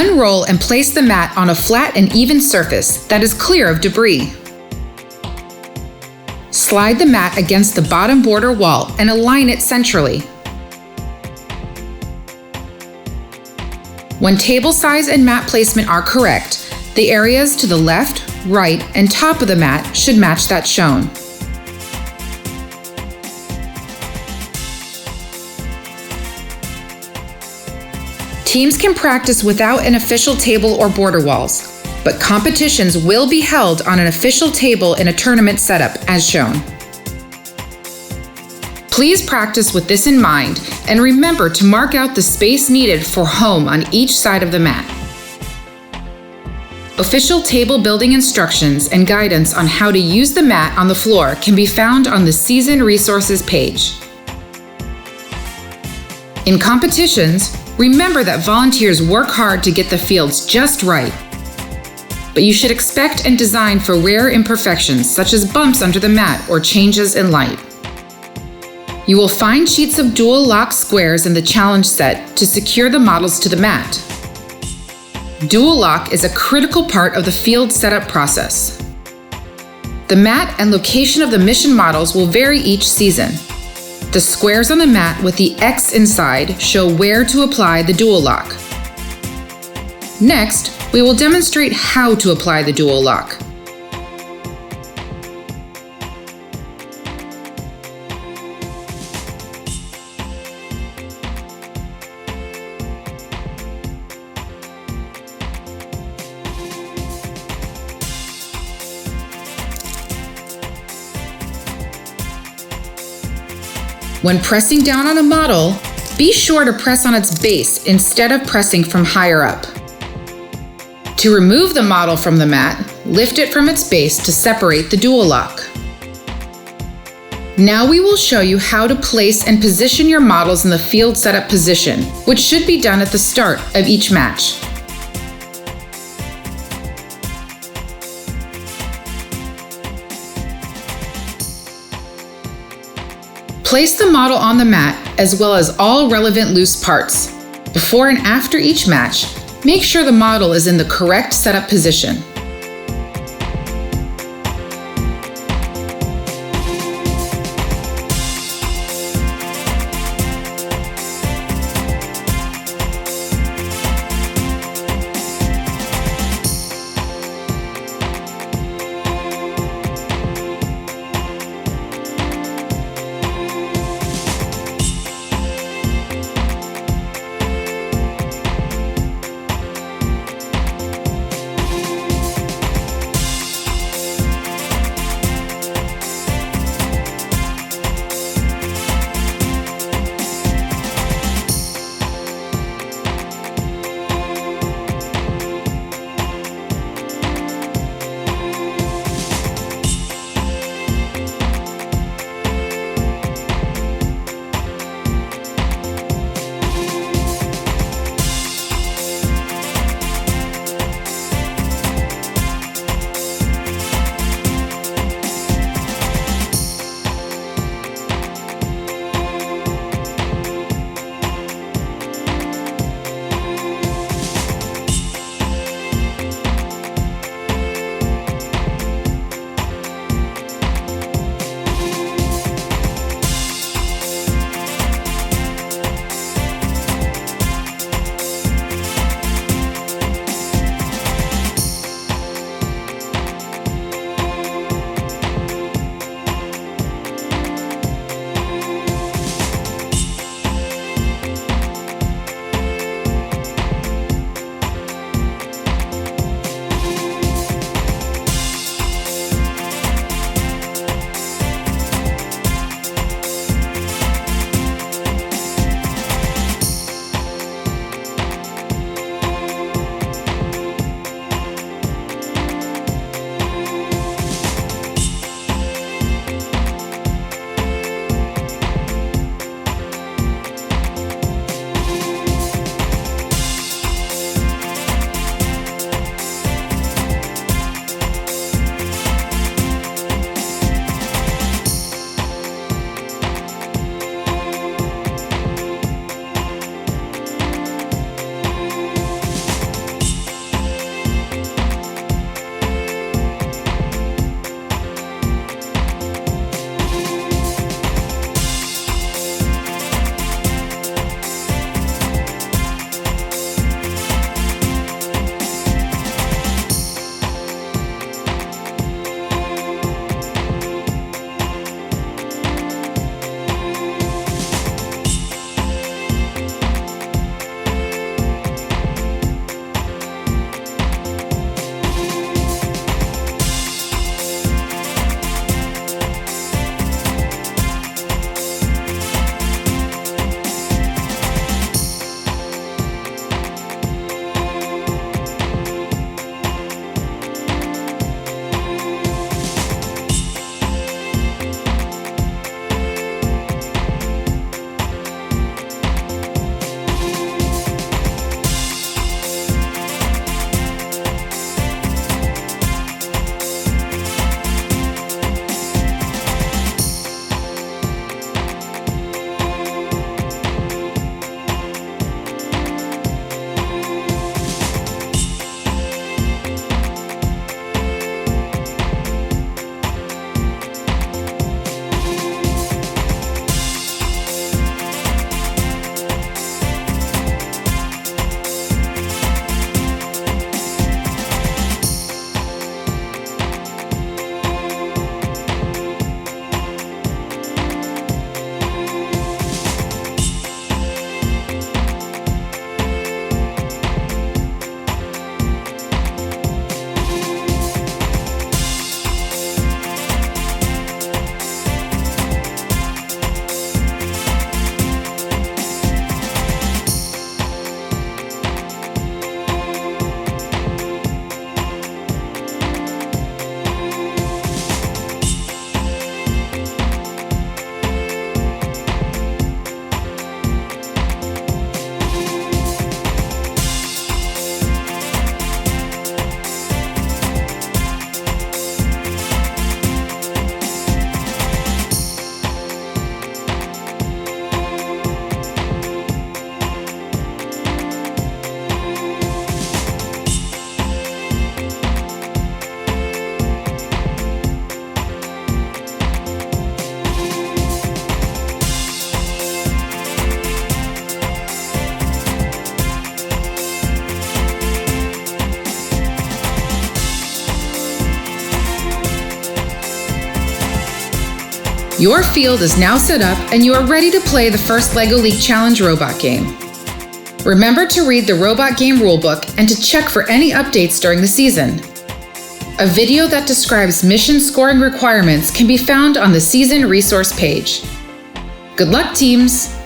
Unroll and place the mat on a flat and even surface that is clear of debris. Slide the mat against the bottom border wall and align it centrally. When table size and mat placement are correct, the areas to the left, right, and top of the mat should match that shown. Teams can practice without an official table or border walls, but competitions will be held on an official table in a tournament setup as shown. Please practice with this in mind and remember to mark out the space needed for home on each side of the mat. Official table building instructions and guidance on how to use the mat on the floor can be found on the Season Resources page. In competitions, remember that volunteers work hard to get the fields just right. But you should expect and design for rare imperfections such as bumps under the mat or changes in light. You will find sheets of dual lock squares in the challenge set to secure the models to the mat. Dual lock is a critical part of the field setup process. The mat and location of the mission models will vary each season. The squares on the mat with the X inside show where to apply the dual lock. Next, we will demonstrate how to apply the dual lock. When pressing down on a model, be sure to press on its base instead of pressing from higher up. To remove the model from the mat, lift it from its base to separate the dual lock. Now we will show you how to place and position your models in the field setup position, which should be done at the start of each match. Place the model on the mat as well as all relevant loose parts. Before and after each match, make sure the model is in the correct setup position. Your field is now set up and you are ready to play the first LEGO League Challenge robot game. Remember to read the robot game rulebook and to check for any updates during the season. A video that describes mission scoring requirements can be found on the season resource page. Good luck, teams!